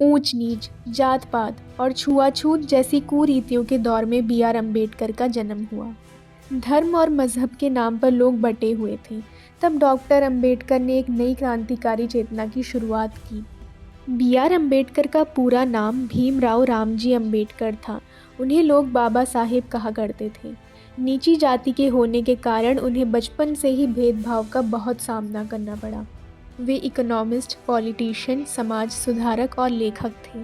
ऊंच नीच, जात पात और छुआछूत जैसी कुरीतियों के दौर में बी.आर. अम्बेडकर का जन्म हुआ। धर्म और मजहब के नाम पर लोग बटे हुए थे। तब डॉक्टर अम्बेडकर ने एक नई क्रांतिकारी चेतना की शुरुआत की। बी.आर. अम्बेडकर का पूरा नाम भीमराव रामजी अम्बेडकर था। उन्हें लोग बाबा साहेब कहा करते थे। नीची जाति के होने के कारण उन्हें बचपन से ही भेदभाव का बहुत सामना करना पड़ा। वे इकोनॉमिस्ट, पॉलिटिशियन, समाज सुधारक और लेखक थे।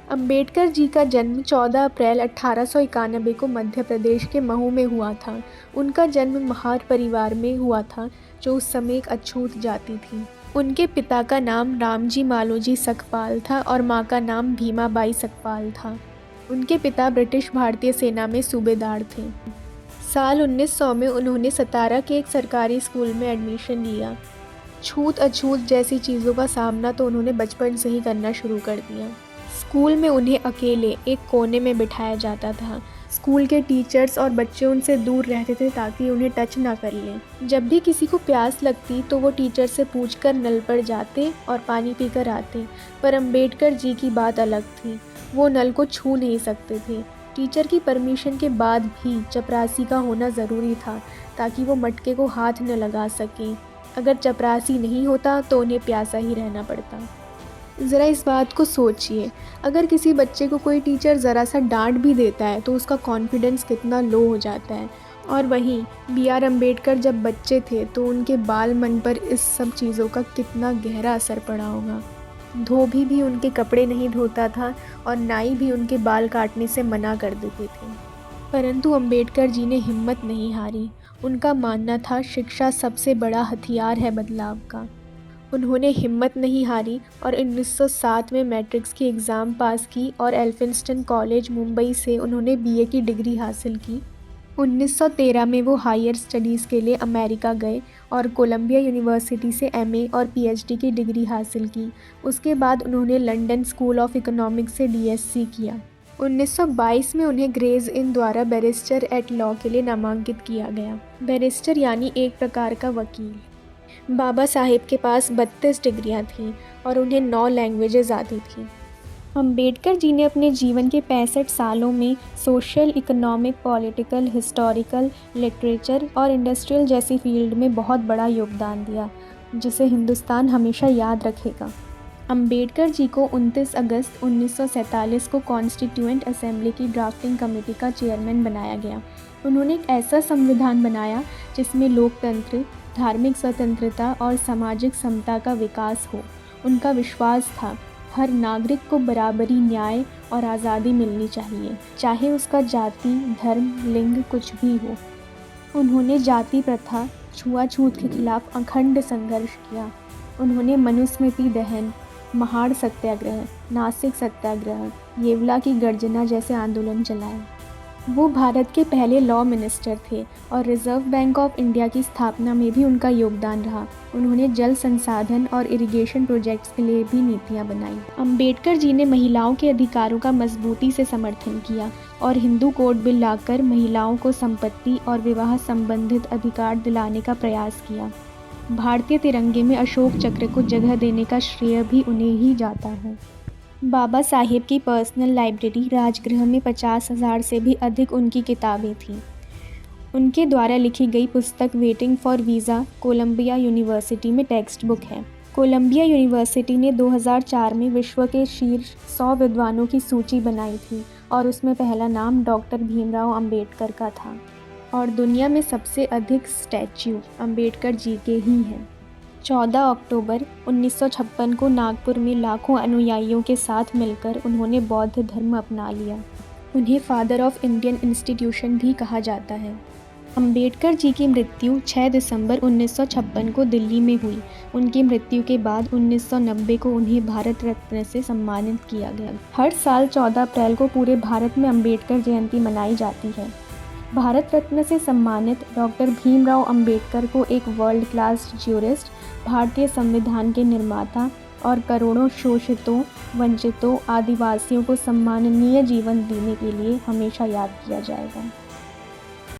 अम्बेडकर जी का जन्म 14 अप्रैल 1891 को मध्य प्रदेश के महू में हुआ था। उनका जन्म महार परिवार में हुआ था, जो उस समय एक अछूत जाति थी। उनके पिता का नाम रामजी मालोजी सकपाल था और मां का नाम भीमाबाई सकपाल था। उनके पिता ब्रिटिश भारतीय सेना में सूबेदार थे। साल 1900 में उन्होंने सतारा के एक सरकारी स्कूल में एडमिशन लिया। छूत अछूत जैसी चीज़ों का सामना तो उन्होंने बचपन से ही करना शुरू कर दिया। स्कूल में उन्हें अकेले एक कोने में बिठाया जाता था। स्कूल के टीचर्स और बच्चे उनसे दूर रहते थे ताकि उन्हें टच ना कर लें। जब भी किसी को प्यास लगती तो वो टीचर से पूछकर नल पर जाते और पानी पीकर आते। पर अम्बेडकर जी की बात अलग थी। वो नल को छू नहीं सकते थे। टीचर की परमिशन के बाद भी चपरासी का होना ज़रूरी था ताकि वो मटके को हाथ न लगा सकें। अगर चपरासी नहीं होता तो उन्हें प्यासा ही रहना पड़ता। ज़रा इस बात को सोचिए, अगर किसी बच्चे को कोई टीचर ज़रा सा डांट भी देता है तो उसका कॉन्फिडेंस कितना लो हो जाता है। और वहीं बी.आर. अम्बेडकर जब बच्चे थे तो उनके बाल मन पर इस सब चीज़ों का कितना गहरा असर पड़ा होगा। धोबी भी उनके कपड़े नहीं धोता था और नाई भी उनके बाल काटने से मना कर देते थे। परंतु अम्बेडकर जी ने हिम्मत नहीं हारी। उनका मानना था शिक्षा सबसे बड़ा हथियार है बदलाव का। उन्होंने हिम्मत नहीं हारी और 1907 में मैट्रिक्स की एग्ज़ाम पास की और एल्फिंस्टन कॉलेज मुंबई से उन्होंने बीए की डिग्री हासिल की। 1913 में वो हायर स्टडीज़ के लिए अमेरिका गए और कोलंबिया यूनिवर्सिटी से एमए और पीएचडी की डिग्री हासिल की। उसके बाद उन्होंने लंदन स्कूल ऑफ इकोनॉमिक्स से डीएससी किया। 1922 में उन्हें ग्रेज इन द्वारा बैरिस्टर एट लॉ के लिए नामांकित किया गया। बैरिस्टर यानी एक प्रकार का वकील। बाबा साहेब के पास 32 डिग्रियां थीं और उन्हें 9 लैंग्वेजेस आती थीं। अम्बेडकर जी ने अपने जीवन के 65 सालों में social, economic, political, historical, literature और इंडस्ट्रियल जैसी फील्ड में बहुत बड़ा योगदान दिया, जिसे हिंदुस्तान हमेशा याद रखेगा। अम्बेडकर जी को 29 अगस्त 1947 को कॉन्स्टिट्यूएंट असेंबली की ड्राफ्टिंग कमेटी का चेयरमैन बनाया गया। उन्होंने एक ऐसा संविधान बनाया जिसमें लोकतंत्र, धार्मिक स्वतंत्रता और सामाजिक समता का विकास हो। उनका विश्वास था हर नागरिक को बराबरी, न्याय और आज़ादी मिलनी चाहिए, चाहे उसका जाति, धर्म, लिंग कुछ भी हो। उन्होंने जाति प्रथा, छुआछूत के खिलाफ अखंड संघर्ष किया। उन्होंने मनुस्मृति दहन, महाड़ सत्याग्रह, नासिक सत्याग्रह, येवला की गर्जना जैसे आंदोलन चलाए। वो भारत के पहले लॉ मिनिस्टर थे और रिजर्व बैंक ऑफ इंडिया की स्थापना में भी उनका योगदान रहा। उन्होंने जल संसाधन और इरिगेशन प्रोजेक्ट्स के लिए भी नीतियां बनाई। अम्बेडकर जी ने महिलाओं के अधिकारों का मजबूती से समर्थन किया और हिंदू कोड बिल लाकर महिलाओं को संपत्ति और विवाह संबंधित अधिकार दिलाने का प्रयास किया। भारतीय तिरंगे में अशोक चक्र को जगह देने का श्रेय भी उन्हें ही जाता है। बाबा साहेब की पर्सनल लाइब्रेरी राजगृह में 50,000 से भी अधिक उनकी किताबें थीं। उनके द्वारा लिखी गई पुस्तक waiting for visa Columbia university में टेक्स्ट बुक है। कोलंबिया यूनिवर्सिटी ने 2004 में विश्व के शीर्ष 100 विद्वानों की सूची बनाई थी और उसमें पहला नाम डॉक्टर भीमराव अम्बेडकर का था। और दुनिया में सबसे अधिक स्टैच्यू अम्बेडकर जी के ही हैं। 14 अक्टूबर 1956 को नागपुर में लाखों अनुयायियों के साथ मिलकर उन्होंने बौद्ध धर्म अपना लिया। उन्हें फादर ऑफ इंडियन इंस्टीट्यूशन भी कहा जाता है। अम्बेडकर जी की मृत्यु 6 दिसंबर 1956 को दिल्ली में हुई। उनकी मृत्यु के बाद 1990 को उन्हें भारत रत्न से सम्मानित किया गया। हर साल 14 अप्रैल को पूरे भारत में अम्बेडकर जयंती मनाई जाती है। भारत रत्न से सम्मानित डॉक्टर भीमराव अम्बेडकर को एक वर्ल्ड क्लास ज्यूरिस्ट, भारतीय संविधान के निर्माता और करोड़ों शोषितों, वंचितों, आदिवासियों को सम्माननीय जीवन देने के लिए हमेशा याद किया जाएगा।